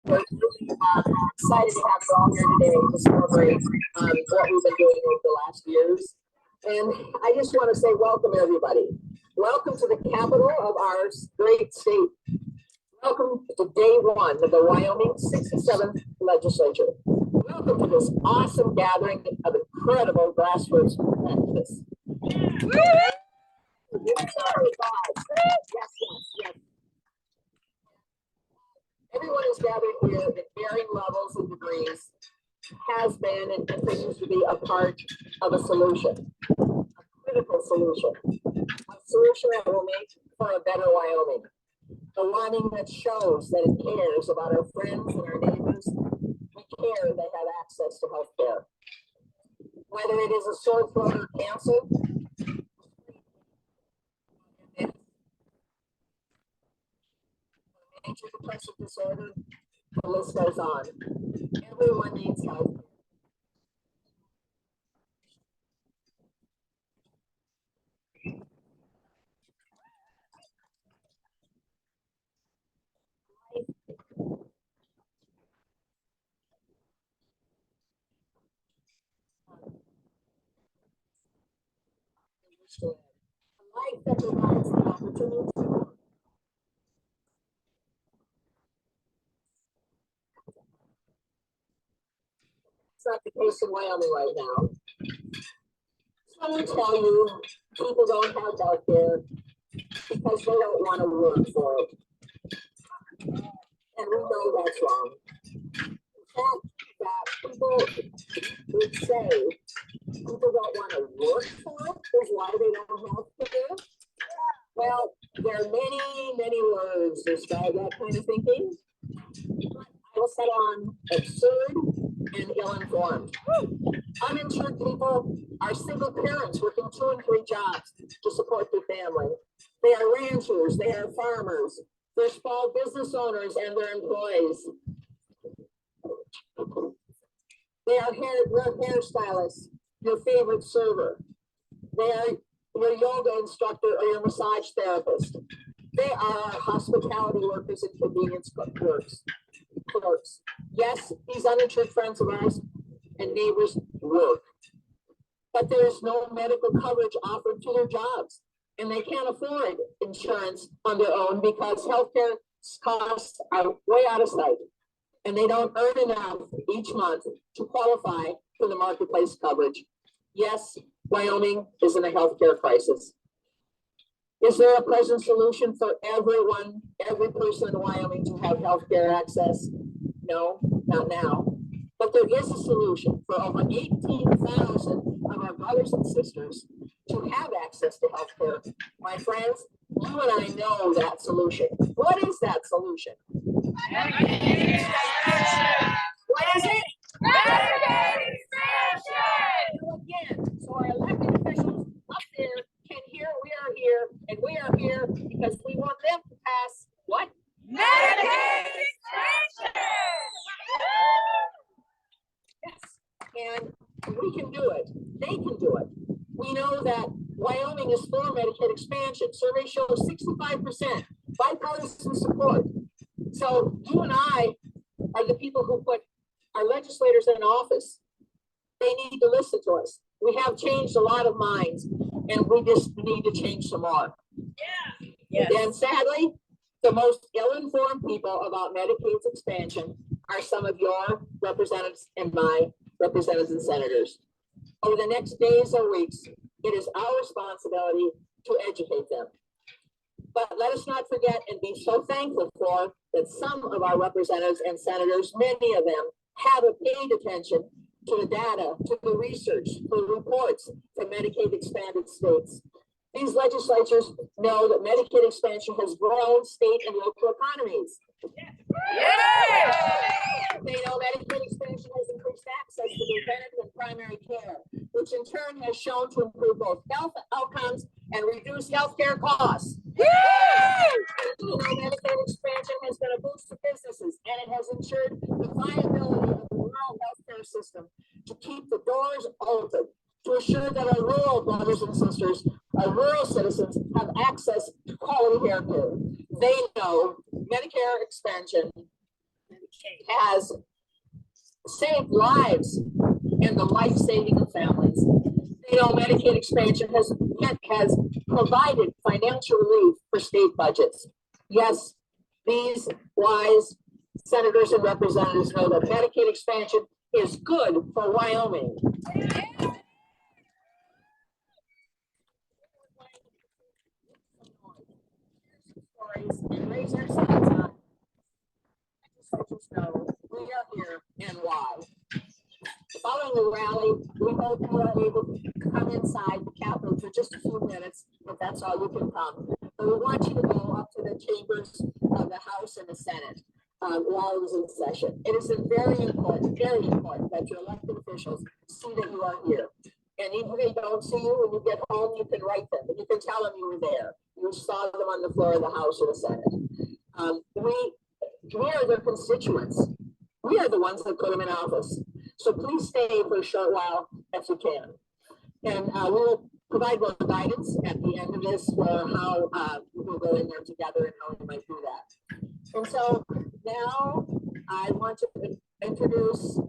We're really excited to have you all here today to celebrate what we've been doing over the last years. And I just want to say welcome, everybody. Welcome to the capital of our great state. Welcome to day one of the Wyoming 67th legislature. Welcome to this awesome gathering of incredible grassroots activists. Yes. Everyone is gathered here at varying levels and degrees, has been and continues to be a part of a solution, a critical solution, a solution that will make for a better Wyoming, a Wyoming that shows that it cares about our friends and our neighbors. We care they have access to health care. Whether it is a sore throat or cancer, major depressive disorder, the list goes on. Everyone needs help. A life that provides the opportunity to it's not the case in Wyoming right now. So let me tell you, people don't have health care because they don't want to work for it. And we know that's wrong. The fact that people would say people don't want to work for it is why they don't have care. Well, there are many words to describe that kind of thinking. I will settle on absurd and ill-informed. Uninsured people are single parents working 2 and 3 jobs to support their family. They are ranchers, they are farmers, they're small business owners and their employees. They are hairstylists, your favorite server. They are your yoga instructor or your massage therapist. They are hospitality workers and convenience clerks. Yes, these uninsured friends of ours and neighbors work, but there is no medical coverage offered to their jobs, and they can't afford insurance on their own because healthcare costs are way out of sight, and they don't earn enough each month to qualify for the marketplace coverage. Yes, Wyoming is in a healthcare crisis. Is there a present solution for everyone, every person in Wyoming to have healthcare access? No, not now. But there is a solution for over 18,000 of our brothers and sisters to have access to healthcare. My friends, you and I know that solution. What is that solution? Medicaid expansion. What is it? Medicaid expansion. Again, so our elected officials up there can hear we are here, and we are here because we want them to pass what? Medicaid expansion. Yes, and we can do it. They can do it. We know that Wyoming is for Medicaid expansion. Survey shows 65% bipartisan support. So you and I are the people who put our legislators in office. They need to listen to us. We have changed a lot of minds, and we just need to change some more. Yeah. Yes. And sadly, the most ill-informed people about Medicaid's expansion are some of your representatives and my representatives and senators. Over the next days or weeks, it is our responsibility to educate them. But let us not forget and be so thankful for that some of our representatives and senators, many of them, have paid attention to the data, to the research, to the reports from Medicaid expanded states. These legislatures know that Medicaid expansion has grown state and local economies. Yeah. They know Medicaid expansion has increased access to preventive and primary care, which in turn has shown to improve both health outcomes and reduce healthcare costs. You know, Medicaid expansion has been a boost to businesses, and it has ensured the viability of the rural healthcare system to keep the doors open, to assure that our rural brothers and sisters, our rural citizens, have access to quality health care. They know Medicare expansion has saved lives and the life saving of families. You know, Medicaid expansion has provided financial relief for state budgets. Yes, these wise senators and representatives know that Medicaid expansion is good for Wyoming. And raise our sides on. I just know we are here and why. Following the rally, we hope you are able to come inside the Capitol for just a few minutes, if that's all you can come. But we want you to go up to the chambers of the House and the Senate while it was in session. It is very important that your elected officials see that you are here. And even if they don't see you, when you get home, you can write them, and you can tell them you were there. You saw them on the floor of the House or the Senate. We are their constituents. We are the ones that put them in office. So please stay for a short while if you can. And we'll provide more guidance at the end of this for how we'll go in there together and how we might do that. And so now I want to introduce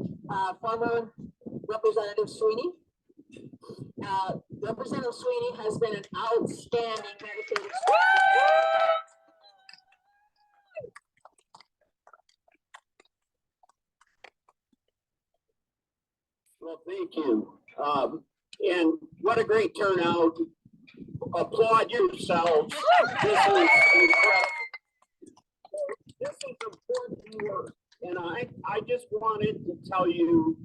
former Representative Sweeney. Representative Sweeney has been an outstanding Medicaid. Well, thank you. And what a great turnout. Applaud yourselves. This is incredible. This is important work. And I just wanted to tell you,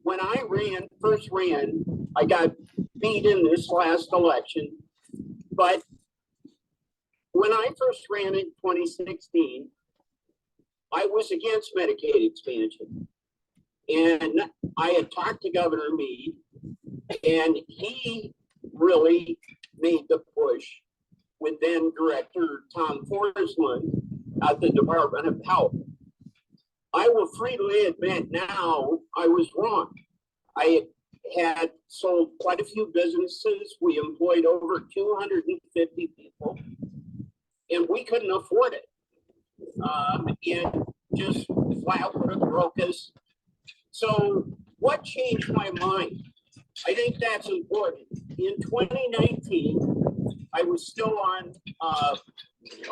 when I first ran, I got beat in this last election. But when I first ran in 2016, I was against Medicaid expansion. And I had talked to Governor Meade, and he really made the push with then Director Tom Forsman at the Department of Health. I will freely admit now I was wrong. I had sold quite a few businesses. We employed over 250 people, and we couldn't afford it. And just flat would have broke us. So what changed my mind? I think that's important. In 2019, I was still on,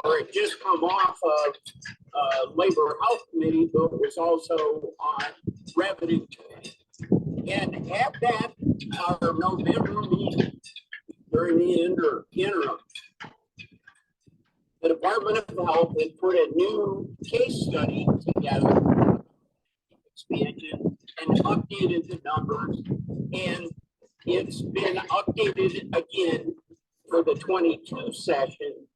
or had just come off of Labor Health Committee, but was also on Revenue Committee. And at that November meeting, during the interim, the Department of Health had put a new case study together, expansion, and updated the numbers. And it's been updated again for the 22 session,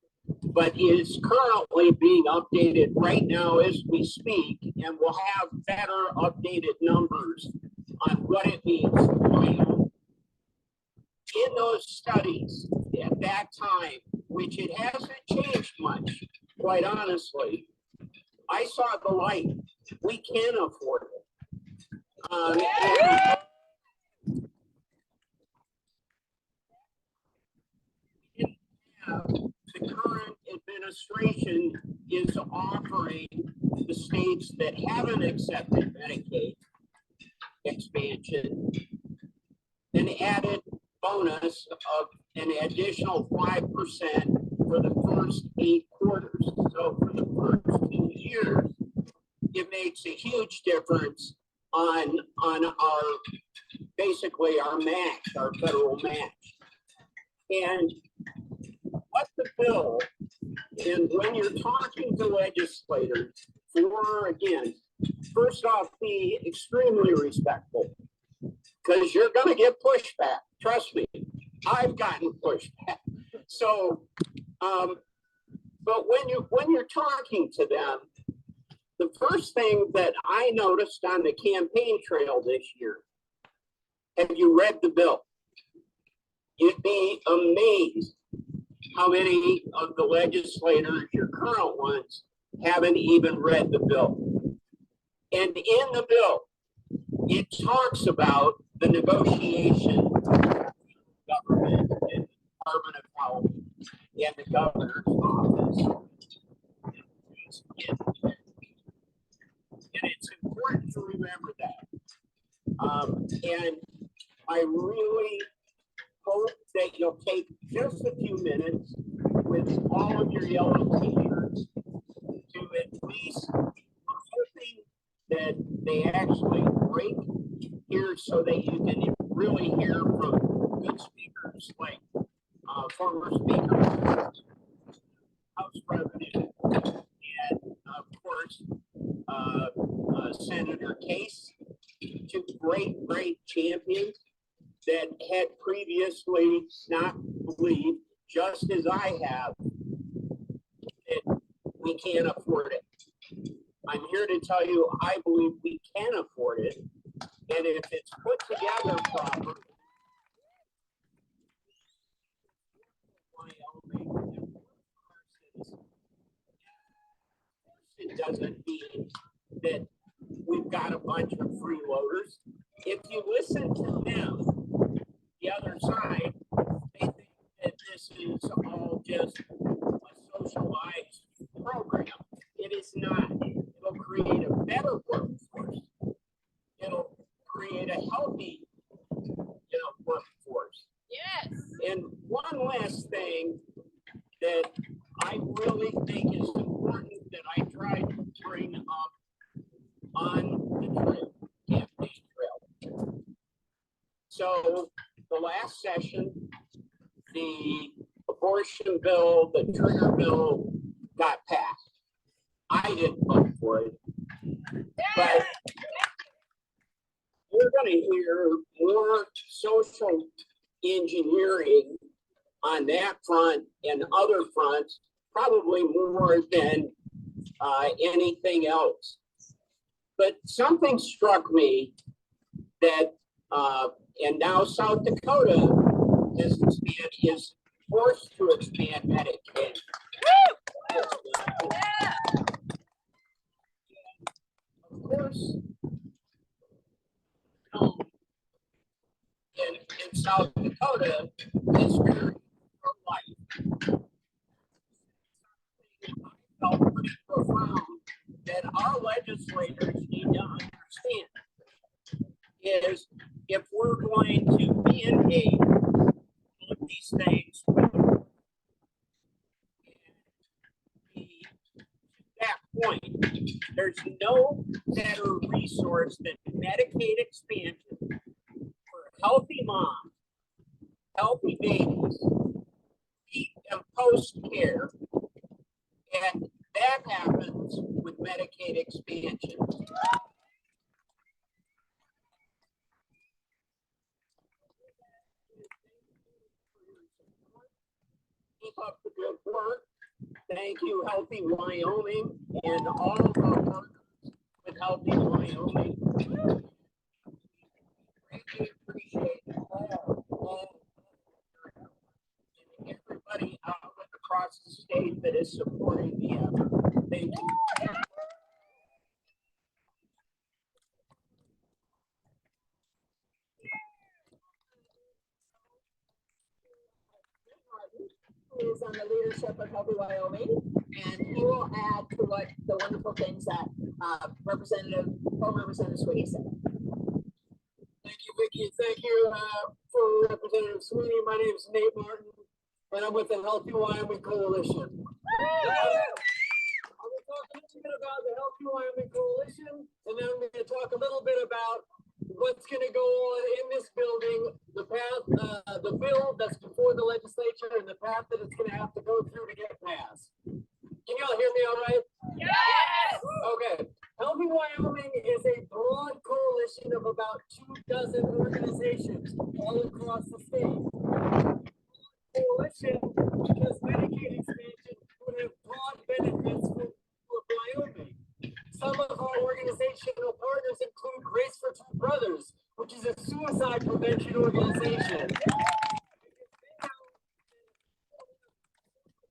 but is currently being updated right now as we speak, and we'll have better updated numbers on what it means. In those studies at that time, which it hasn't changed much, quite honestly, I saw the light. We can afford it. The current administration is offering the states that haven't accepted Medicaid expansion an added bonus of an additional 5% for the first 8 quarters. So for the first 2 years, it makes a huge difference on our, basically our match, our federal match. And what the bill, and when you're talking to legislators for or against, first off, be extremely respectful, because you're going to get pushback. Trust me, I've gotten pushback. So, but when you're talking to them, the first thing that I noticed on the campaign trail this year, have you read the bill? You'd be amazed how many of the legislators, your current ones, haven't even read the bill. And in the bill, it talks about the negotiation government and Department of Health and the governor's office. And I really hope that you'll take just a few minutes with all of your yellow t-shirts to at least, we're hoping that they actually break here so that you can really hear from good speakers like former Speaker, House President, and of course, Senator Case, two great champions that had previously not believed, just as I have, that we can't afford it. I'm here to tell you, I believe we can afford it. And if it's put together properly, it doesn't mean that we've got a bunch of freeloaders. If you listen to them, the other side, they think that this is all just a socialized program. It is not. It'll create a better workforce. It'll create a healthy, workforce. Yes. And one last thing that I really think is important that I tried to bring up on the trail, campaign trail. So the last session, the abortion bill, the trigger bill got passed. I didn't vote for it, but we're going to hear more social engineering on that front and other fronts, probably more than anything else. But something struck me that, and now South Dakota is forced to expand Medicaid. Of course, in South Dakota, is very pro-life. I felt pretty profound that our legislators need to understand is if we're going to mandate all of these things, at that point, there's no better resource than Medicaid expansion for healthy moms, healthy babies, pre and post care, and that happens with Medicaid expansion. Keep up the good work. Thank you, Healthy Wyoming, and all of our workers with Healthy Wyoming. Greatly appreciate all and everybody out across the state that is supporting the effort. Thank you. Is on the leadership of Healthy Wyoming, and he will add to what the wonderful things that former Representative Sweeney said. Thank you, Vicki. Thank you for Representative Sweeney. My name is Nate Martin, and I'm with the Healthy Wyoming Coalition. I'm going to talk a little bit about the Healthy Wyoming Coalition, and then I'm going to talk a little bit about what's going to go on in this building, the path, the bill that's before the legislature, and the path that it's going to have to go through to get passed. Can y'all hear me all right? Yes! Okay. Healthy Wyoming is a broad coalition of about 24 organizations all across the state. Coalition because Medicaid expansion would have broad benefits for Wyoming. Some of our organizational partners include Grace for Two Brothers, which is a suicide prevention organization.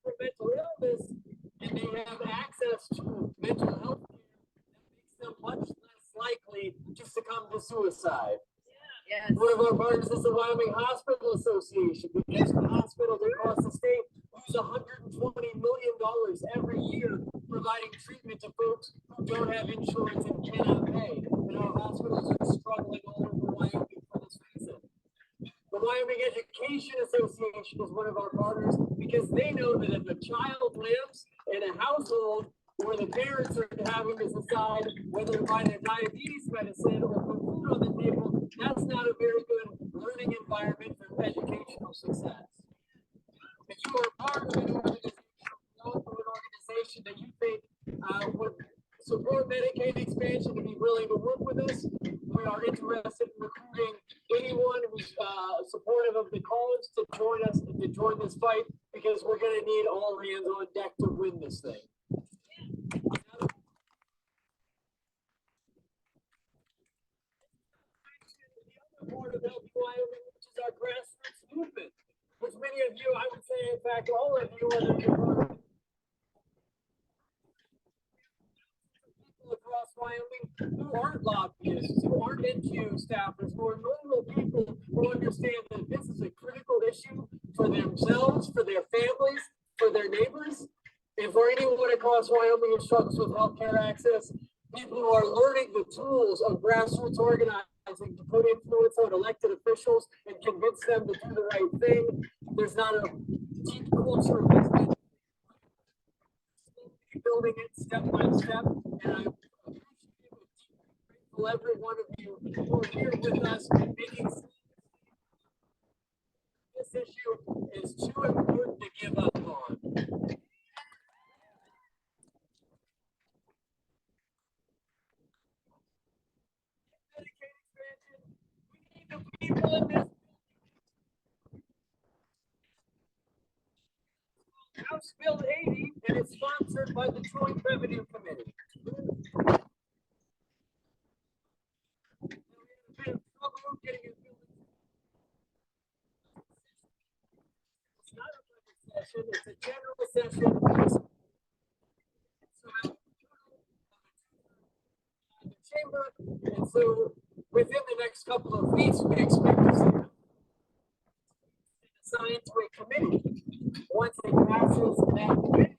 For mental illness, and they have access to mental health care that makes them much less likely to succumb to suicide. Yes. One of our partners is the Wyoming Hospital Association, because the hospitals across the state lose $120 million every year providing treatment to folks who don't have insurance and cannot pay. And our hospitals are struggling all over Wyoming Wyoming Education Association is one of our partners because they know that if a child lives in a household where the parents are having to decide whether to buy their diabetes medicine or put food on the table, that's not a very good learning environment for educational success. If you are part of an organization that you think would support Medicaid expansion and be willing to work with us, we are interested in recruiting anyone who's supportive of the cause to join us, to join this fight, because we're going to need all hands on deck to win this thing. The other part of Healthy Wyoming, which is our grassroots movement, which many of you, I would say, in fact, all of you, whether you're part of across Wyoming who aren't lobbyists, who aren't NGO staffers, who are normal people who understand that this is a critical issue for themselves, for their families, for their neighbors, and for anyone across Wyoming who struggles with healthcare access. People who are learning the tools of grassroots organizing to put influence on elected officials and convince them to do the right thing. There's not a deep culture of this, building it step by step, and I appreciate every one of you who are here with us, making this issue is too important to give up on. Medicaid expansion, we need the people in this House Bill 80, and it's sponsored by the Joint Revenue Committee. It's not a budget session, it's a general session. The chamber, and so within the next couple of weeks, we expect to see it assigned to a committee. Once it passes that committee,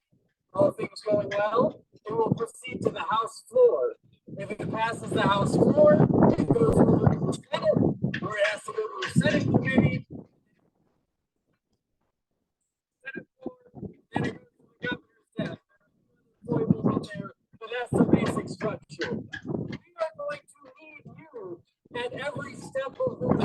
all things going well, it will proceed to the House floor. If it passes the House floor, it goes over to the Senate, or it has to go to the Senate committee. Senate floor, then it goes to the governor's desk. There, but that's the basic structure. We are going to need you at every step of the way.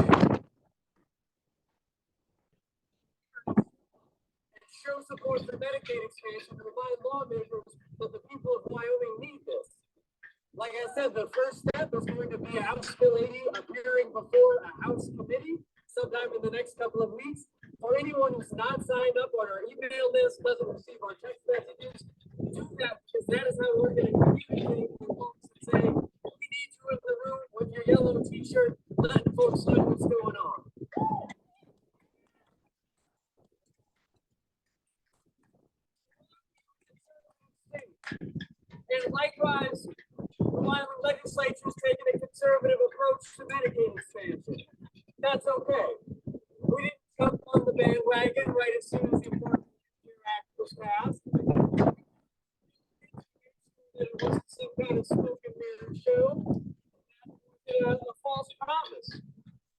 And show support for Medicaid expansion and remind lawmakers that the people of Wyoming need this. Like I said, the first step is going to be House Bill 80 appearing before a House committee sometime in the next couple of weeks. For anyone who's not signed up on our email list, doesn't receive our text messages, do that, because that is how we're going to communicate with folks and say, we need you in the room with your yellow t-shirt, letting folks know what's going on. And likewise, the Wyoming legislature is taking a conservative approach to Medicaid expansion. That's okay. We didn't jump on the bandwagon right as soon as the Affordable Care Act was passed. It wasn't some kind of smoke and mirror show. A false promise.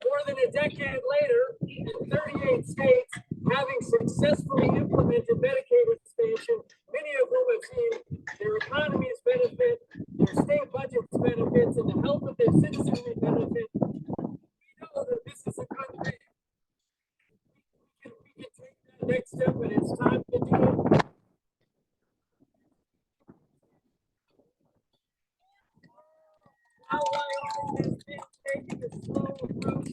More than a decade later, in 38 states, having successfully implemented Medicaid expansion, many of whom have seen their economies benefit, their state budgets benefits, and the health of their citizenry benefit, we know that this is a good thing. We can take that next step, and it's time to do it. How Wyoming has been taking a slow approach to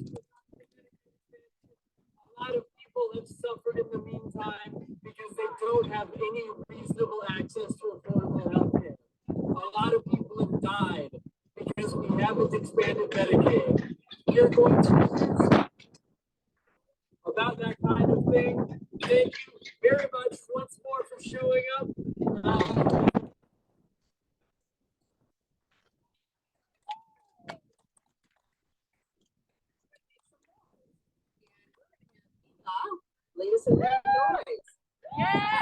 a lot of people have suffered in the meantime because they don't have any reasonable access to affordable health care. A lot of people have died because we haven't expanded Medicaid. We are going to do about that kind of thing. Thank you very much once more for showing up. Lead us in that noise. Yeah!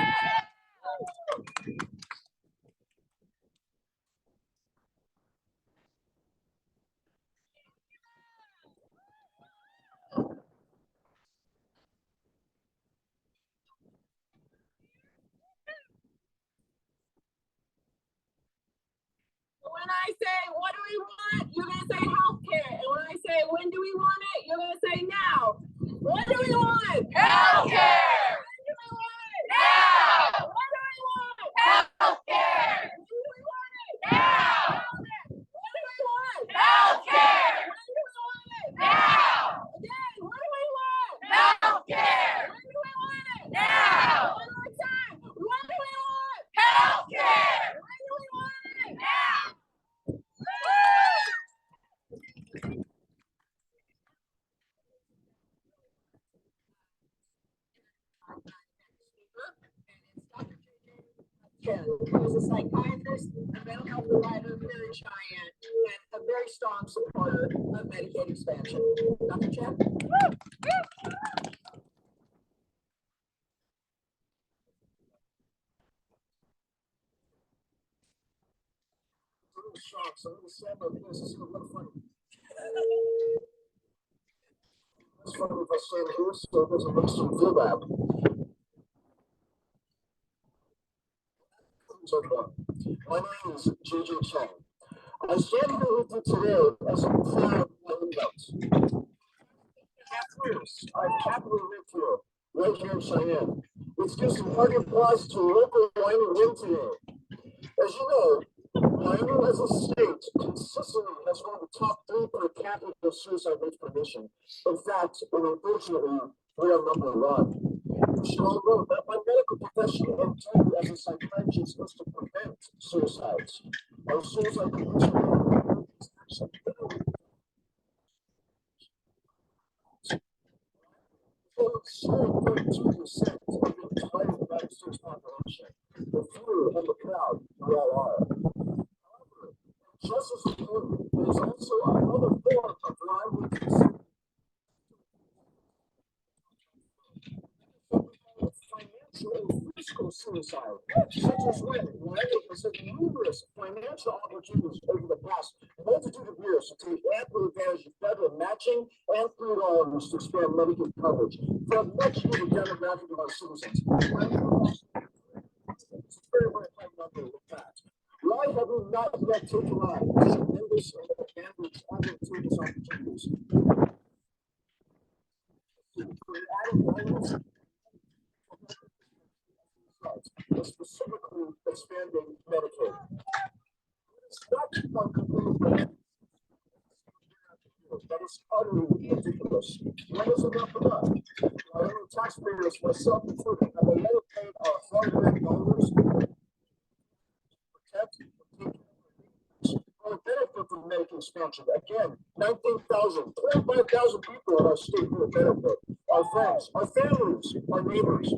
when do we want it? You're going to say now. When do we want it? Healthcare! When do we want it? Now! When do we want it? Healthcare! When do we want it? Now! When do we want it? Healthcare! When do we want it? Now! Again, when do we want it? Healthcare! When do we want it? Now! One more time. When do we want it? Healthcare! When do we want it? Now! Who's a psychiatrist, a mental health provider here in Cheyenne, and a very strong supporter of Medicaid expansion. Dr. Chen? So I'm sad about this. It's a little funny. It's funny if I stand here so it doesn't make some feel bad. My name is JJ Chang. I stand here with you today as a proud Wyomingite. Years, I've happily lived here, right here in Cheyenne. Let's give some hearty applause to local Wyoming win today. As you know, Wyoming as a state consistently has one of the top 3 per capita suicide rates per nation. In fact, and unfortunately, we are number 1. We should all know that my medical profession and duty as a psychiatrist is to prevent suicides. Our suicide prevention is actually only 32% of the entire United States population. The few and the proud we all are. However, just as important, there is also another form of life financial and physical suicide, such as when Wyoming has had numerous financial opportunities over the past multitude of years to take ample advantage of federal matching and free dollars to expand Medicaid coverage for a much needed demographic of our citizens. It's a very, very high number of fact. Why have we not yet taken on tremendous advantage of these opportunities? Specifically expanding Medicaid. It's not one complete that is utterly ridiculous. When is enough enough? Our own taxpayers, myself included, have already paid our hard-earned dollars to protect or benefit from Medicaid expansion. Again, 19,000, 25,000 people in our state will benefit. Our friends, our families, our neighbors.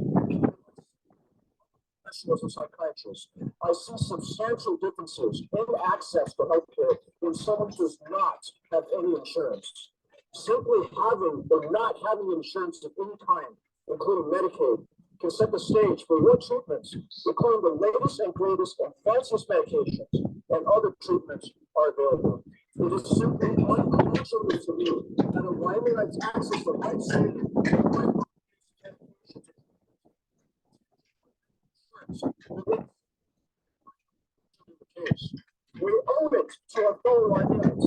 As a psychiatrist, I see substantial differences in access to healthcare when someone does not have any insurance. Simply having or not having insurance of any kind, including Medicaid, can set the stage for what treatments, including the latest and greatest and fanciest medications and other treatments are available. It is simply unconscionable to me that a Wyomingite's access to life-saving we owe it to our fellow Wyomingers.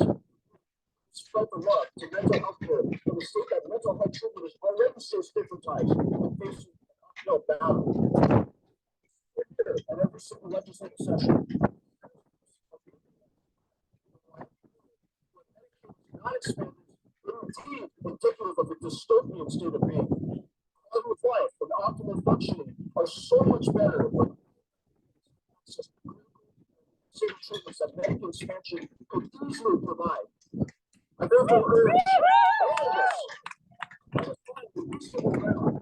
Spread the love to mental health care in the state that mental health treatment is already so stigmatized and facing an uphill battle. At every single legislative session, not expanded, indeed indicative of a dystopian state of being. Quality of life and optimal functioning are so much better when treatments that medical expansion could easily provide. I therefore urge all of us to find the reasonable ground.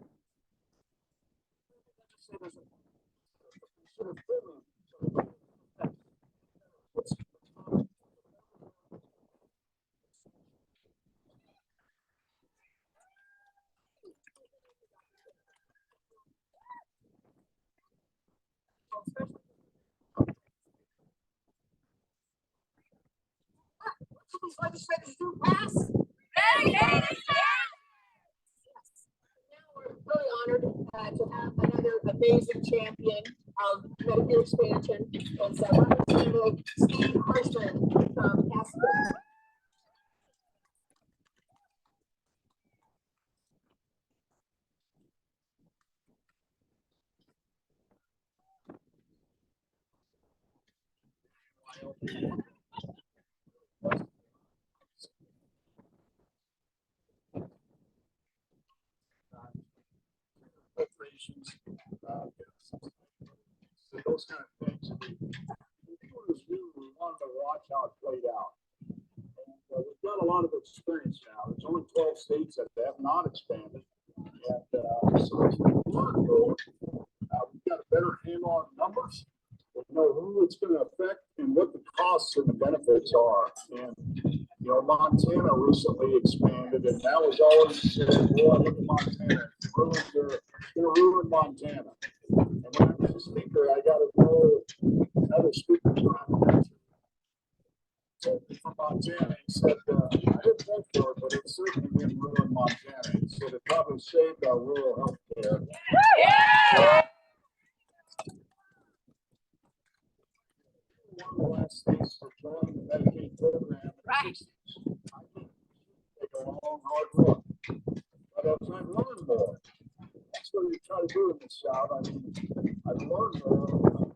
These legislators do pass. Medicaid Now we're really honored to have another amazing champion of Medicaid expansion. And so Representative Steve Harshman from Casper. Corporations, those kind of things. We wanted to watch how it played out. And we've got a lot of experience now. There's only 12 states that have not expanded. And so as we learn, we've got a better handle on numbers. We know who it's going to affect and what the costs and the benefits are. And, you know, Montana recently expanded, and that was always said, boy, look at Montana. It's going to ruin Montana. And when I was a speaker, I got to know other speakers around the country. So from Montana, he said, I didn't vote for it, but it certainly didn't ruin Montana. He said it probably saved our rural health care. Yeah. One of the last states to join the Medicaid program. Right. I think take a long, hard look. But as I've learned more, that's what we try to do in the South. I mean, I've learned more. What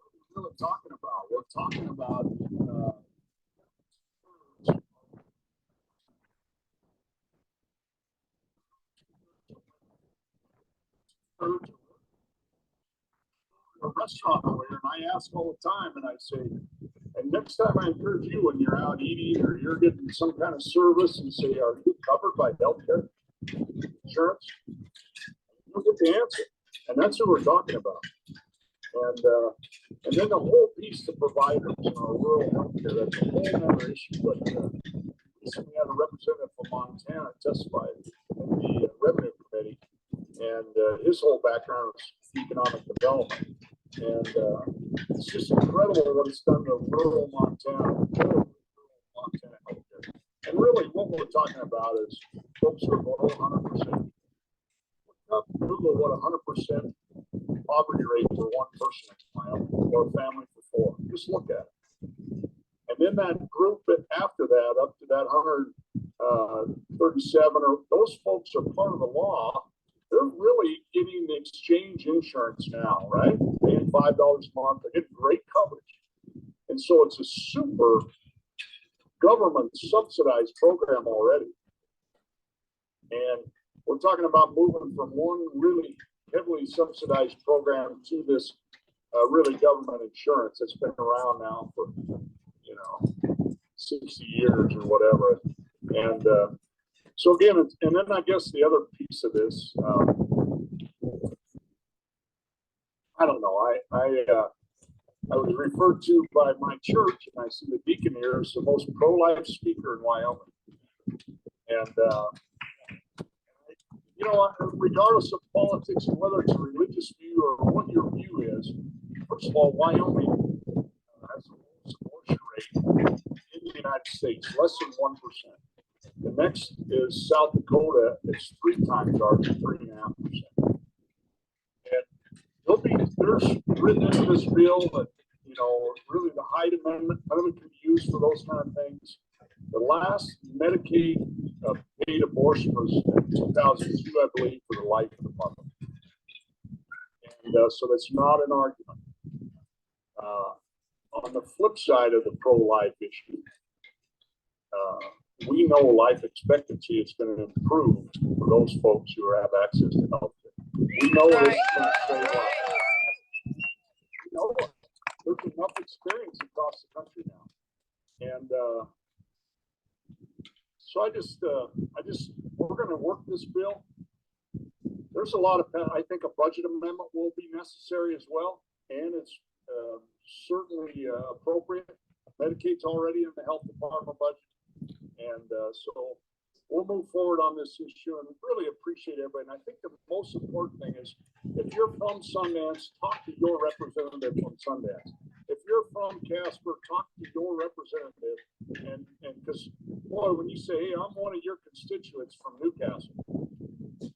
are we really talking about? We're talking about a restaurant over here, and I ask all the time, and I say, and next time I encourage you when you're out eating or you're getting some kind of service and say, are you covered by healthcare insurance? You'll get the answer. And that's what we're talking about. And then the whole piece to providers in our rural healthcare, that's a whole other issue. But recently had a representative from Montana testify in the revenue committee, and his whole background is economic development. And it's just incredible what it's done to rural Montana healthcare. And really, what we're talking about is folks who are below 100%. Google what 100% poverty rate for one person or a family for four. Just look at it. And then that group after that, up to that 137, or those folks are part of the law. They're really getting the exchange insurance now, right? Paying $5 a month. They get great coverage. And so it's a super government subsidized program already. And we're talking about moving from one really heavily subsidized program to this really government insurance that's been around now for, 60 years or whatever. And so again, and then I guess the other piece of this, I don't know. I was referred to by my church, and I see the deacon here is the most pro-life speaker in Wyoming. And regardless of politics and whether it's a religious view or what your view is, first of all, Wyoming has the lowest abortion rate in the United States, less than 1%. The next is South Dakota. It's 3 times ours, 3.5%. And there's written into this bill that, really the Hyde Amendment, none of it can be used for those kind of things. The last Medicaid paid abortion was in 2002, I believe, for the life of the mother. And so that's not an argument. On the flip side of the pro-life issue, we know life expectancy is going to improve for those folks who have access to health care. We know it's going to save lives. We know it. There's enough experience across the country now. And so we're going to work this bill. There's a lot of, I think a budget amendment will be necessary as well. And it's certainly appropriate. Medicaid's already in the health department budget. And so we'll move forward on this issue and really appreciate everybody. And I think the most important thing is if you're from Sundance, talk to your representative from Sundance. If you're from Casper, talk to your representative. And because, boy, when you say, hey, I'm one of your constituents from Newcastle,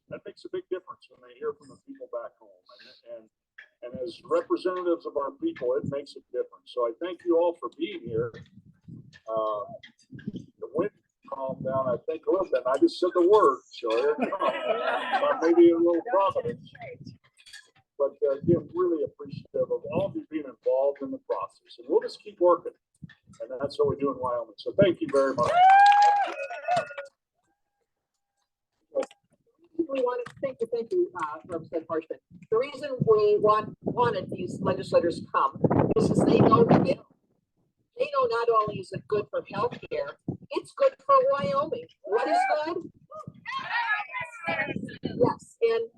that makes a big difference when they hear from the people back home. And as representatives of our people, it makes a difference. So I thank you all for being here. The wind calmed down, I think, a little bit. I just said the word, so here it comes. Maybe a little providence. But again, really appreciative of all of you being involved in the process. And we'll just keep working. And that's what we do in Wyoming. So thank you very much. We wanted, thank you, Representative Harshman. The reason we wanted these legislators to come is because they know the bill. They know not only is it good for healthcare, it's good for Wyoming. What is good? Yes, and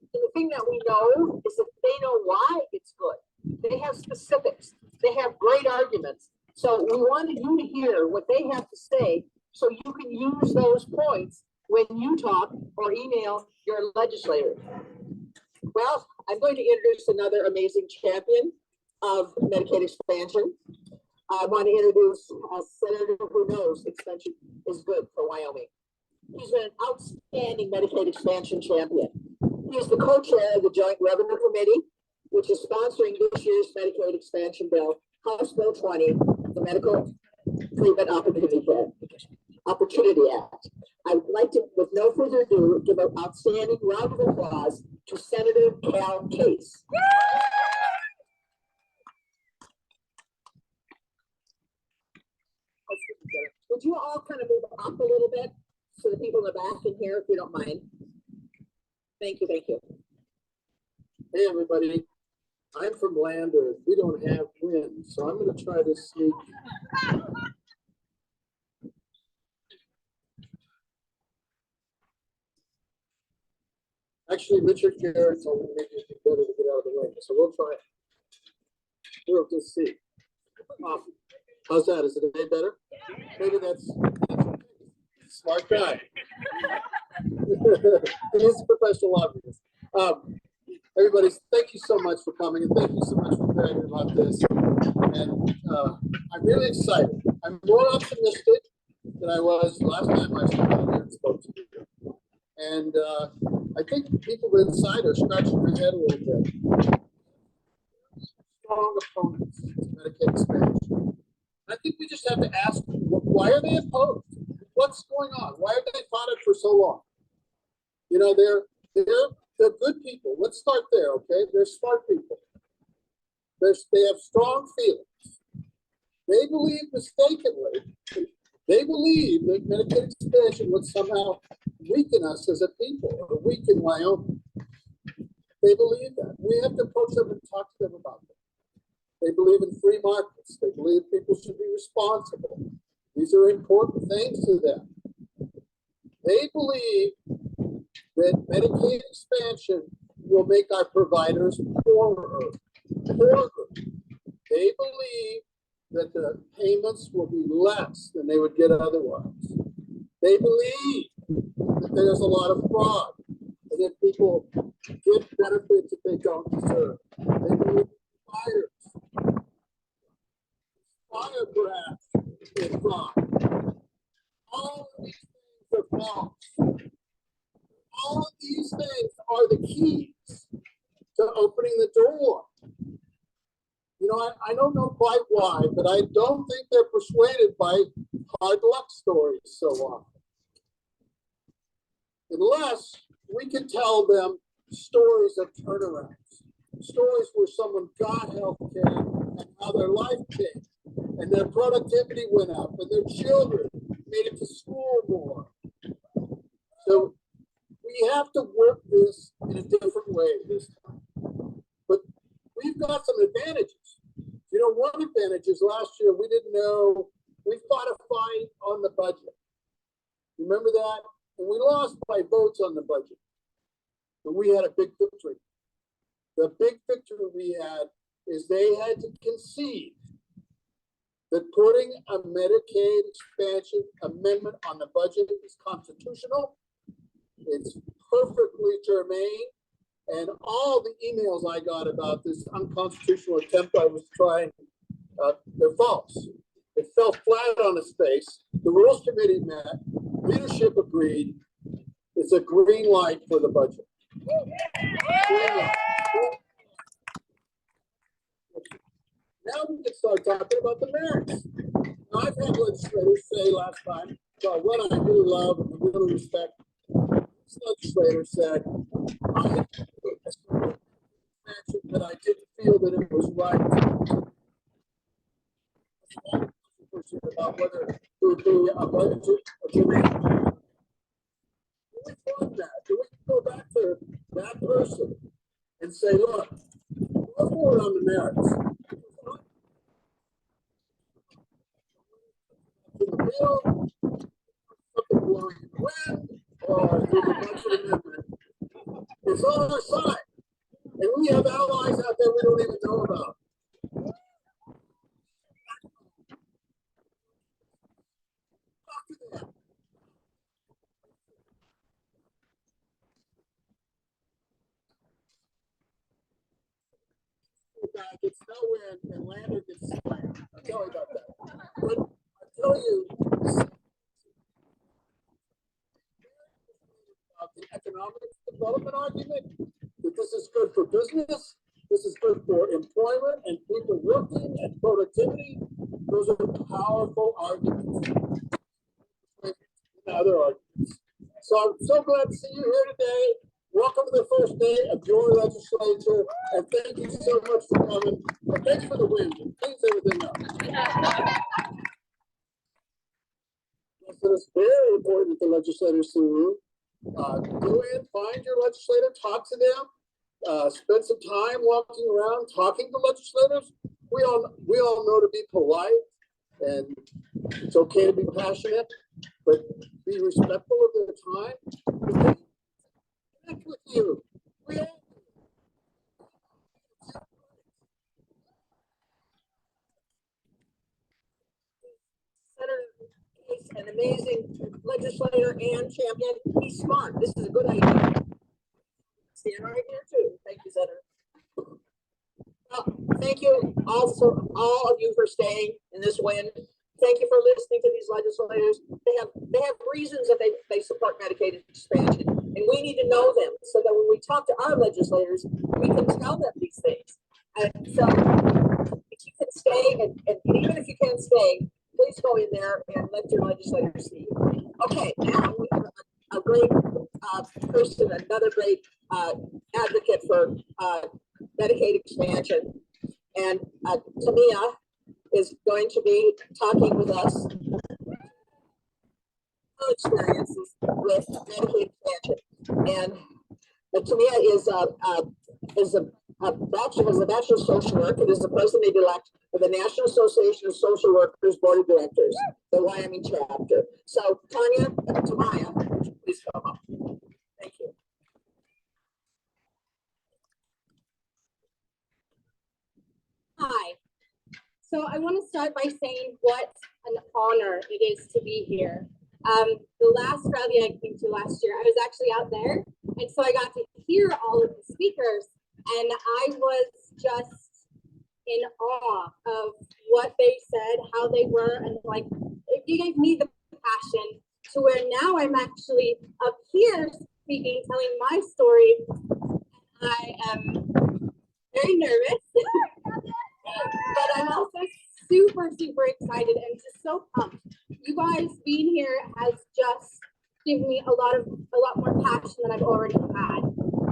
the thing that we know is that they know why it's good. They have specifics. They have great arguments. So we wanted you to hear what they have to say so you can use those points when you talk or email your legislator. Well, I'm going to introduce another amazing champion of Medicaid expansion. I want to introduce a senator who knows expansion is good for Wyoming. He's been an outstanding Medicaid expansion champion. He is the co-chair of the Joint Revenue Committee, which is sponsoring this year's Medicaid expansion bill, House Bill 20, the Medical Treatment Opportunity Act. I would like to, with no further ado, give an outstanding round of applause to Senator Cal Case. Would you all kind of move up a little bit so the people in the back can hear, if you don't mind? Thank you, thank you. Hey, everybody. I'm from land where we don't have wind, so I'm going to try to sneak. Actually, Richard Garrett told me maybe it'd be better to get out of the way, so we'll try it. We'll just see. How's that? Is it any better? Maybe that's smart guy. He's a professional lobbyist. Everybody, thank you so much for coming, and thank you so much for caring about this. And I'm really excited. I'm more optimistic than I was last time I stood out here and spoke to you. And I think people inside are scratching their head a little bit. Strong opponents to Medicaid expansion. I think we just have to ask, why are they opposed? What's going on? Why have they fought it for so long? You know, they're good people. Let's start there, okay? They're smart people. They have strong feelings. They believe mistakenly, they believe that Medicaid expansion would somehow weaken us as a people or weaken Wyoming. They believe that. We have to approach them and talk to them about it. They believe in free markets. They believe people should be responsible. These are important things to them. They believe that Medicaid expansion will make our providers poorer. They believe that the payments will be less than they would get otherwise. They believe that there's a lot of fraud and that people get benefits that they don't deserve. They believe fire perhaps is fraud. All of these things are false. All of these things are the keys to opening the door. You know, I don't know quite why, but I don't think they're persuaded by hard luck stories so often. Unless we can tell them stories of turnarounds, stories where someone got health care and how their life changed and their productivity went up and their children made it to school more. So we have to work this in a different way this time. But we've got some advantages. You know, one advantage is last year we didn't know, we fought a fight on the budget. Remember that? And we lost by votes on the budget. But we had a big victory. The big victory we had is they had to concede that putting a Medicaid expansion amendment on the budget is constitutional. It's perfectly germane. And all the emails I got about this unconstitutional attempt I was trying, they're false. It fell flat on its face. The Rules Committee met, leadership agreed. It's a green light for the budget. Now we can start talking about the merits. Now, I've had legislators say last time, well, what I really love and really respect, this legislator said, I action that I didn't feel that it was right. About whether it would be a budget, a demand. Do we want that? Do we go back to that person and say, look, we're forward on the merits? The bill, something blowing in the wind, or the budget amendment. It's on our side. And we have allies out there we don't even know about. Talk to them. Back, it's nowhere and Lander gets slammed. I'll tell you about that. But I tell you, the economic development argument, that this is good for business, this is good for employment and people working and productivity. Those are powerful arguments. And other arguments. So I'm so glad to see you here today. Welcome to the first day of your legislature, and thank you so much for coming. And thanks for the win. Thanks everything up. So it's very important that the legislators see you. Go in, find your legislator, talk to them, spend some time walking around, talking to legislators. We all know to be polite, and it's okay to be passionate, but be respectful of their time. Connect with you. We all Senator is an amazing legislator and champion. He's smart. This is a good idea. Stand right here too. Thank you, Senator. Thank you also all of you for staying in this win. Thank you for listening to these legislators. They have reasons that they support Medicaid expansion, and we need to know them so that when we talk to our legislators, we can tell them these things. And so, if you can stay, and even if you can't stay, please go in there and let your legislators see you. Okay, now we have a great person, another great advocate for Medicaid expansion, and Tamia is going to be talking with us her experiences with Medicaid expansion. And Tamia is a bachelor of social work and is the president-elect of the National Association of Social Workers Board of Directors, the Wyoming chapter. So Tamia, please come up. Thank you. Hi. So I want to start by saying what an honor it is to be here. The last rally I came to last year, I was actually out there, and so I got to hear all of the speakers, and I was just in awe of what they said, how they were, and like you gave me the passion to where now I'm actually up here speaking, telling my story. I am very nervous. But I'm also super excited and just so pumped. You guys being here has just given me a lot more passion than I've already had.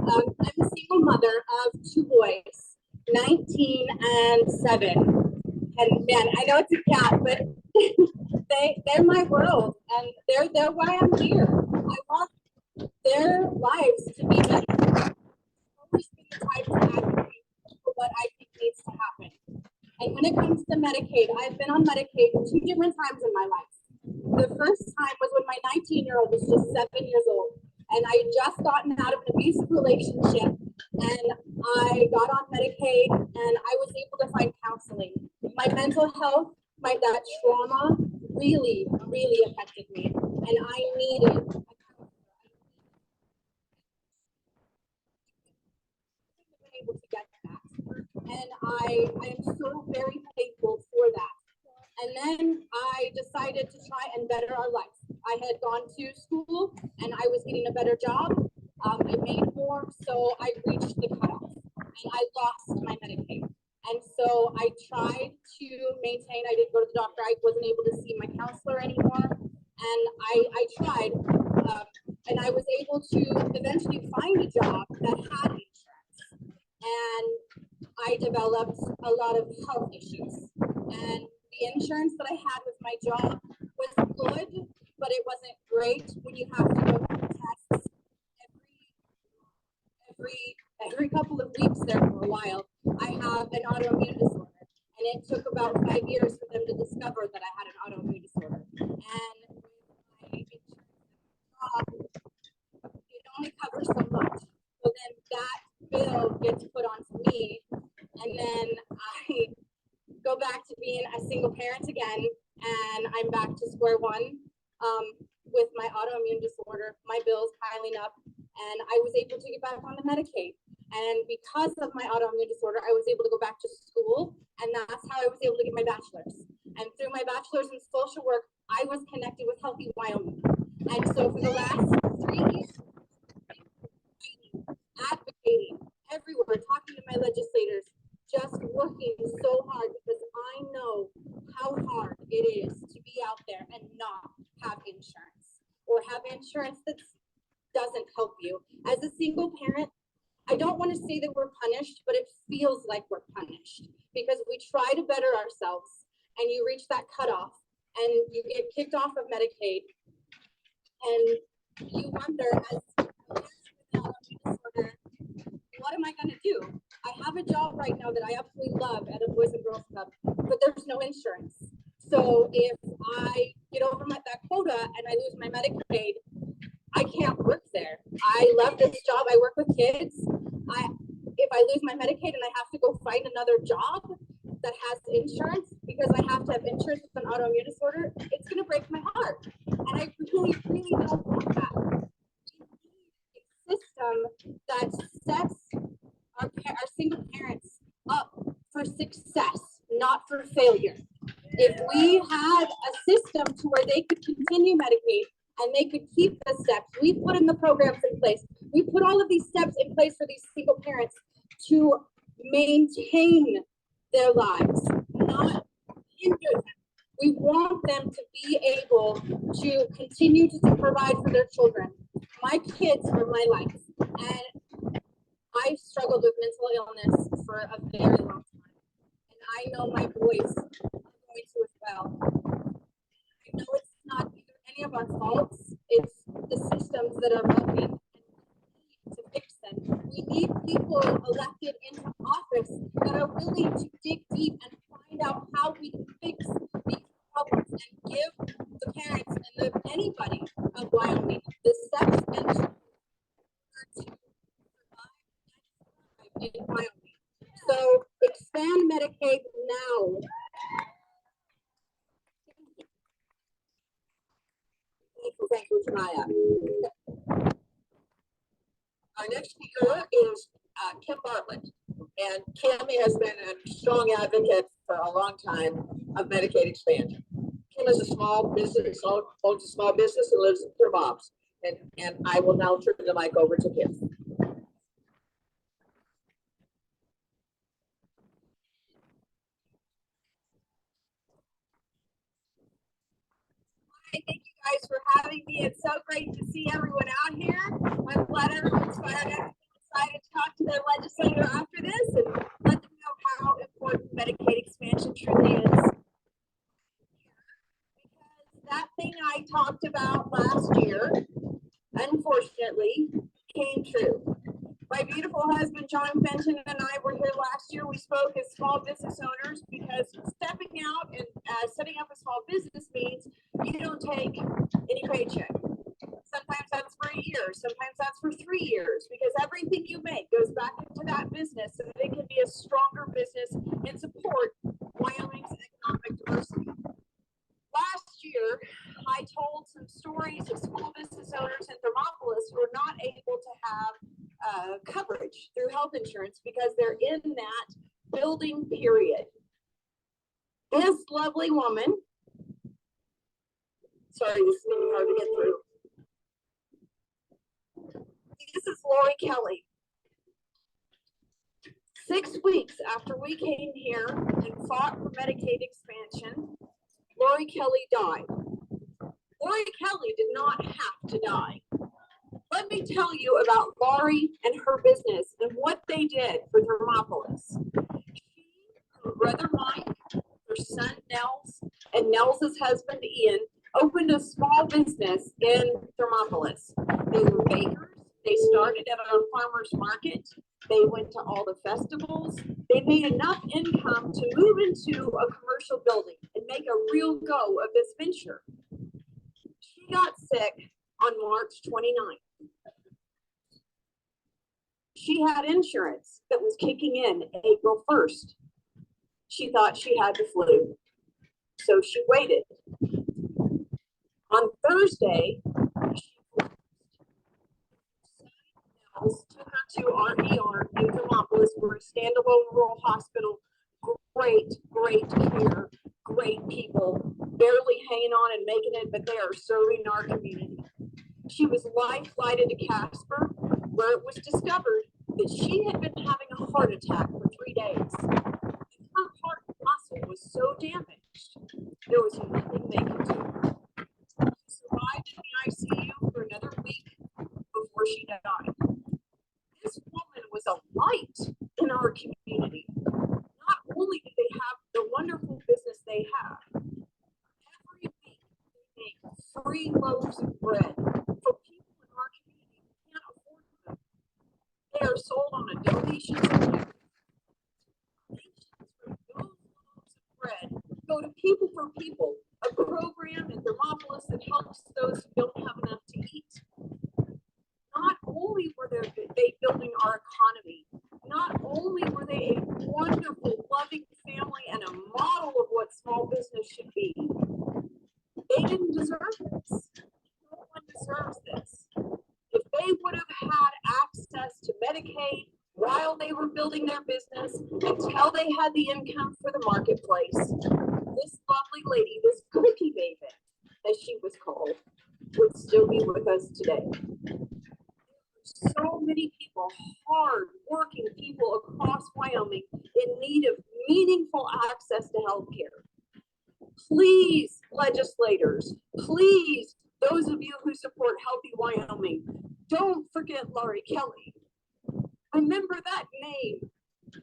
I'm a single mother of 2 boys, 19 and 7. And man, I know it's a cat, but they're my world, and they're why I'm here. I want their lives to be better. I've always been the type to advocate for what I think needs to happen. And when it comes to Medicaid, I've been on Medicaid 2 different times in my life. The first time was when my 19-year-old was just 7 years old, and I had just gotten out of an abusive relationship, and I got on Medicaid, and I was able to find counseling. My mental health, that trauma really affected me, and I needed a counselor. Been able to get that, and I am so very thankful for that. And then I decided to try and better our lives. I had gone to school and I was getting a better job. I made more, so I reached the cutoff and I lost my Medicaid. And so I tried to maintain. I didn't go to the doctor. I wasn't able to see my counselor anymore. And I tried, and I was able to eventually find a job that had insurance. and I developed a lot of health issues. And the insurance that I had with my job was good, but it wasn't great when you have to go through tests every couple of weeks there for a while. I have an autoimmune disorder, and it took about 5 years for them to discover that I had an autoimmune disorder. And with my insurance job, it only covers so much. So then that bill gets put onto me, and then I go back to being a single parent again, and I'm back to square one with my autoimmune disorder, my bills piling up, and I was able to get back on the Medicaid. And because of my autoimmune disorder, I was able to go back to school, and that's how I was able to get my bachelor's. And through my bachelor's in social work, I was connected with Healthy Wyoming. And so for the last 3 years, advocating everywhere, talking to my legislators, just working so hard because I know how hard it is to be out there and not have insurance, or have insurance that doesn't help you. As a single parent, I don't want to say that we're punished, but it feels like we're punished because we try to better ourselves and you reach that cutoff and you get kicked off of Medicaid, and you wonder, as a parent with an autoimmune disorder, what am I going to do? I have a job right now that I absolutely love at a Boys and Girls Club, but there's no insurance. So if I get over that quota and I lose my Medicaid, I can't work there. I love this job. I work with kids. If I lose my Medicaid and I have to go find another job that has insurance because I have to have insurance with an autoimmune disorder, it's going to break my heart. And I really, really don't want that. We need a system that sets our single parents up for success, not for failure. If we had a system to where they could continue Medicaid and they could keep the steps, we put in the programs in place. We put all of these steps in place for these single parents to maintain their lives, not hinder them. We want them to be able to continue to provide for their children. My kids are my life, and I struggled with mental illness for a very long time, and I know my boys are going to as well. I know it's not either any of our faults, it's the systems that are broken, and we need to fix them. We need people elected into office that are willing to dig deep and find out how we can fix these problems and give the parents and anybody of Wyoming the steps and tools to survive in Wyoming. So expand Medicaid now. Thank you, Maya. Our next speaker is Kim Bartlett. And Kim has been a strong advocate for a long time of Medicaid expansion. Kim is a small business, owns a small business and lives with her moms. And I will now turn the mic over to Kim. Thank you guys for having me. It's so great to see everyone out here. I'm glad everyone's excited to talk to their legislator after this and let them know how important Medicaid expansion truly is. Because that thing I talked about last year, unfortunately, came true. My beautiful husband, John Fenton, and I were here last year. We spoke as small business owners because stepping out and setting up a small business means you don't take any paycheck. Sometimes that's for a year. Sometimes that's for 3 years because everything you make goes back into that business so that it can be a stronger business and support Wyoming's economic diversity. Last year, I told some stories of small business owners in Thermopolis who are not able to have coverage through health insurance because they're in that building period. This lovely woman, sorry, this is really hard to get through. This is Lori Kelly. 6 weeks after we came here and fought for Medicaid expansion, Lori Kelly died. Lori Kelly did not have to die, Let me tell you about Laurie and her business and what they did for Thermopolis. She, her brother Mike, her son Nels, and Nels's husband Ian opened a small business in Thermopolis. They were bakers. They started at a farmer's market. They went to all the festivals. They made enough income to move into a commercial building and make a real go of this venture. She got sick on March 29th. She had insurance that was kicking in April 1st. She thought she had the flu, so she waited. On Thursday, took her to our ER in Thermopolis. We're a standalone rural hospital. Great care, great people, barely hanging on and making it, but they are serving our community. She was life flighted to Casper, where it was discovered that she had been having a heart attack for 3 days. And her heart muscle was so damaged, there was nothing they could do. She survived in the ICU for another week before she died. This woman was a light in our community. Not only did they have the wonderful business they have, every week they make free loaves of bread for people in our community who can't afford them. They are sold on a donation basis. Those loaves of bread go to People for People, a program in Thermopolis that helps those who don't have enough to eat. Not only were they building our economy, not only were they a wonderful, loving family and a model of what small business should be, they didn't deserve this. No one deserves this. If they would have had access to Medicaid while they were building their business until they had the income for the marketplace, this lovely lady, this cookie baby, as she was called, would still be with us today. So many people, hard working people across Wyoming in need of meaningful access to health care. Please, legislators, please, those of you who support Healthy Wyoming, don't forget Laurie Kelly. Remember that name.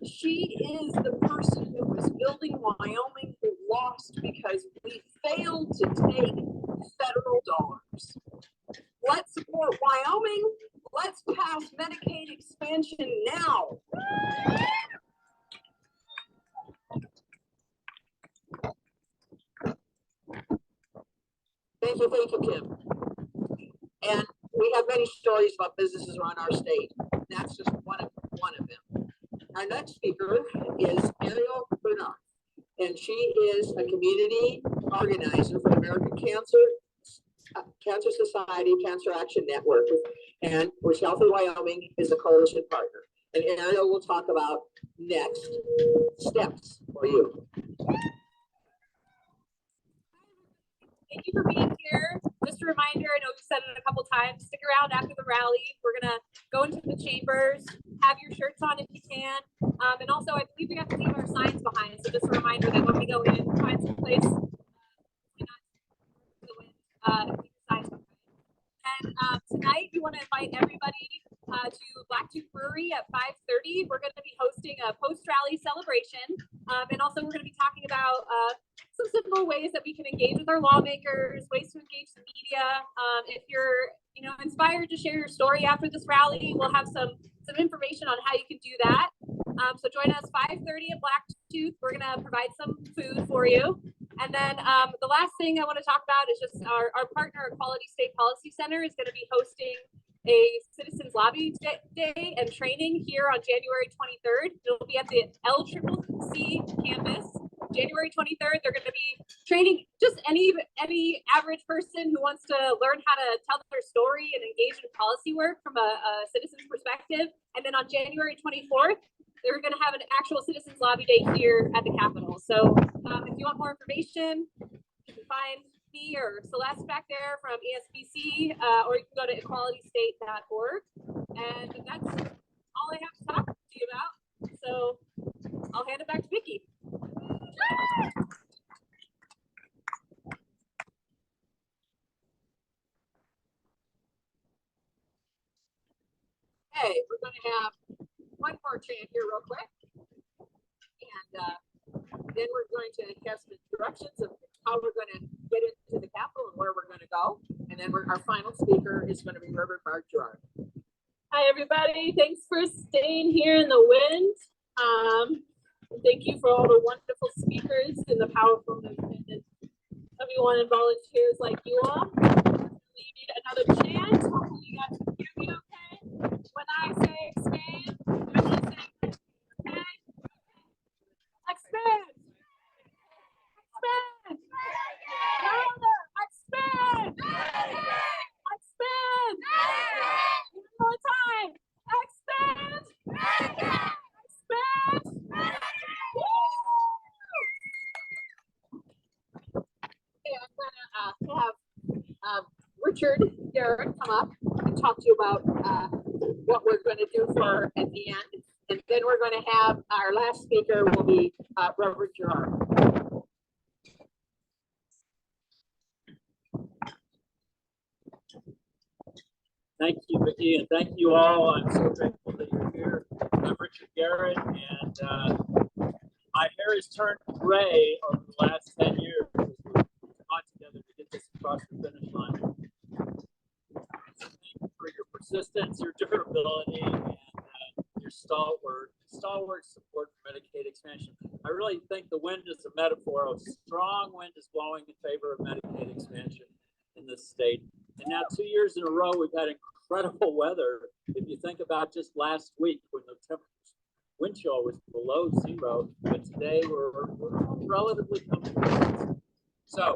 She is the person who was building Wyoming who lost because we failed to take federal dollars. Let's support Wyoming. Let's pass Medicaid expansion now. Thank you, Kim. And we have many stories about businesses around our state. That's just one of them. Our next speaker is Ariel Bernard, and she is a community organizer for American Cancer Society Cancer Action Network, and which Healthy Wyoming is a coalition partner. And Ariel will talk about next steps for you. Thank you for being here. Just a reminder, I know we've said it a couple times, stick around after the rally. We're going to go into the chambers, have your shirts on if you can. And also, I believe we have to leave our signs behind. So just a reminder that when we go in, find some place. And tonight, we want to invite everybody to Blacktooth Brewery at 5:30. We're going to be hosting a post-rally celebration. And also, we're going to be talking about some simple ways that we can engage with our lawmakers, ways to engage the media. If you're inspired to share your story after this rally, we'll have some information on how you can do that. So join us 5:30 at Blacktooth. We're going to provide some food for you. And then the last thing I want to talk about is just our partner, Equality State Policy Center, is going to be hosting a Citizens Lobby Day and training here on January 23rd. It'll be at the LCCC campus. January 23rd, they're going to be training just any average person who wants to learn how to tell their story and engage in policy work from a citizen's perspective. And then on January 24th, they're going to have an actual Citizens Lobby Day here at the Capitol. So if you want more information, you can find me or Celeste back there from ESPC, or you can go to equalitystate.org. And that's all I have to talk to you about. So I'll hand it back to Vicki. have one more chant here real quick. And then we're going to have some instructions of how we're going to get into the Capitol and where we're going to go. And then our final speaker is going to be Reverend Mark Gerard. Hi, everybody. Thanks for staying here in the wind. Thank you for all the wonderful speakers and the powerful movement and everyone and volunteers like you all. We need another chance. Hopefully you guys can hear me okay. When I say expand, everyone say okay. Expand. Expand. Louder. Expand. Expand. One more time. Expand. Expand. Okay, I'm going to have Richard Garrett come up and talk to you about what we're going to do for at the end. And then we're going to have our last speaker will be Reverend Gerard. Thank you, Vicki, and thank you all. I'm so grateful that you're here. I'm Richard Garrett, and my hair has turned gray over the last 10 years. We've gone together to get this across the finish line. So thank you for your persistence, your durability, and your stalwart support for Medicaid expansion. I really think the wind is a metaphor. A strong wind is blowing in favor of Medicaid expansion in this state. And now 2 years in a row, we've had incredible weather. If you think about just last week when the wind chill was below zero, but today we're relatively comfortable. So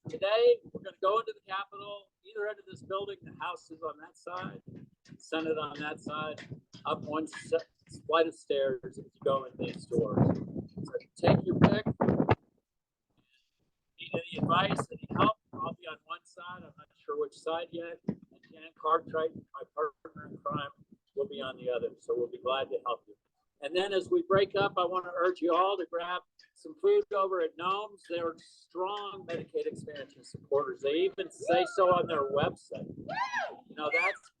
today we're going to go into the Capitol, either end of this building. The House is on that side, Senate on that side, up one flight of stairs as you go in these doors. So take your pick. Need any advice, any help? I'll be on one side. I'm not sure which side yet. And Jan Cartwright, my partner in crime, will be on the other. So we'll be glad to help you. And then as we break up, I want to urge you all to grab some food over at Gnomes. They're strong Medicaid expansion supporters. They even say so on their website. You know, that's,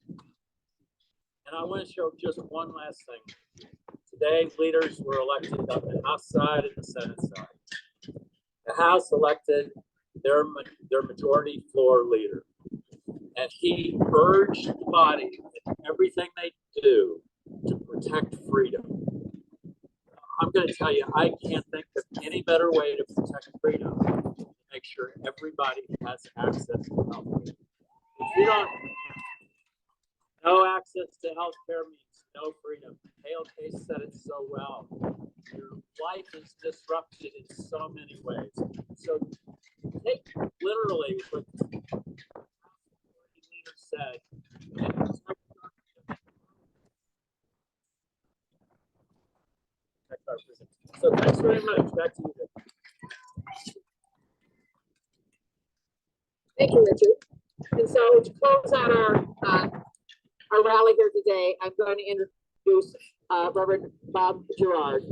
and I want to show just one last thing. Today, leaders were elected on the House side and the Senate side. The House elected their majority floor leader, and he urged the body in everything they do to protect freedom. I'm going to tell you, I can't think of any better way to protect freedom than to make sure everybody has access to health care. If you don't, no access to health care means no freedom. Hale Case said it so well. Your life is disrupted in so many ways. So take literally what the leader said and protect our freedom. So thanks very much. Back to you. Thank you, Richard. And so to close out our rally here today, I'm going to introduce Reverend Bob Gerard.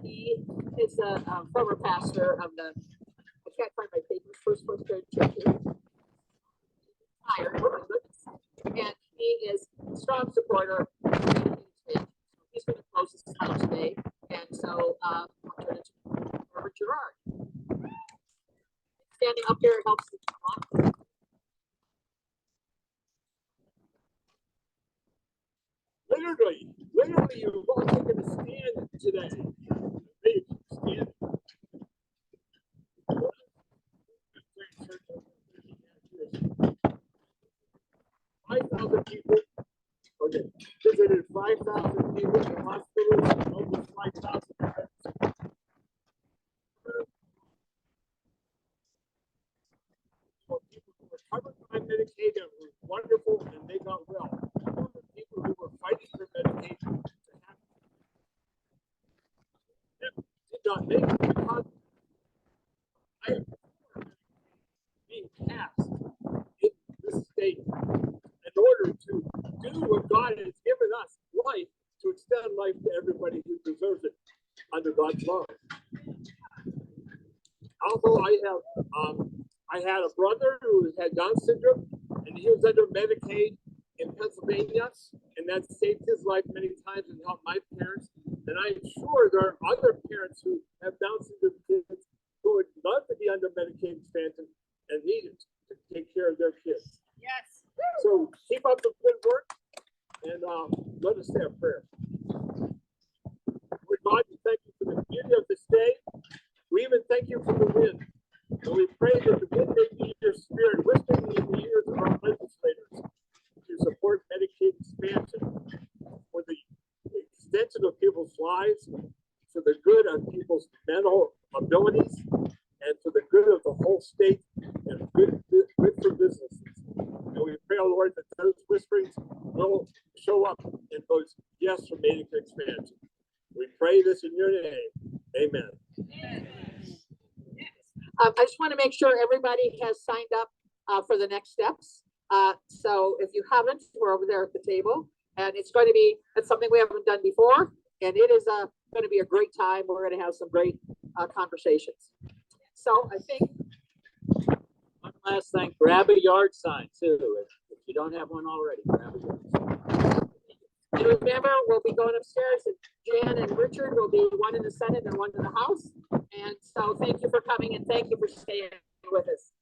He is a former pastor of the, I can't find my papers, First Presbyterian Church here. And he is a strong supporter of Medicaid expansion. He's going to close this out today. And so I'll turn it to Reverend Gerard. Standing up here helps me come on. Literally, you've all taken a stand today. Big stand. 5,000 people. Okay, visited 5,000 people in the hospitals, almost 5,000 beds. So people who were covered by Medicaid and were wonderful and they got well. People who were fighting for Medicaid to have did not make it because I am being passed in this state in order to do what God has given us, life, to extend life to everybody who deserves it under God's love. Also, I had a brother who had Down syndrome, and he was under Medicaid in Pennsylvania, and and that saved his life many times and helped my parents. And I'm sure there are other parents who have Down syndrome kids who would love to be under Medicaid expansion and need it to take care of their kids. Yes. So keep up the good work and let us say a prayer. God, we thank you for the beauty of this day. We even thank you for the wind. And we pray that the wind may be your spirit, whispering in the ears of our legislators to support Medicaid expansion for the extension of people's lives, for the good of people's mental abilities, and for the good of the whole state, and good for businesses. And we pray, oh Lord, that those whisperings will show up in those yes for Medicaid expansion. We pray this in your name. Amen. I just want to make sure everybody has signed up for the next steps. So if you haven't, we're over there at the table, and it's something we haven't done before, and it is going to be a great time. We're going to have some great conversations. So I think one last thing, grab a yard sign too. If you don't have one already, grab a yard sign. And remember, we'll be going upstairs, and Jan and Richard will be one in the Senate and one in the House. And so thank you for coming, and thank you for staying with us.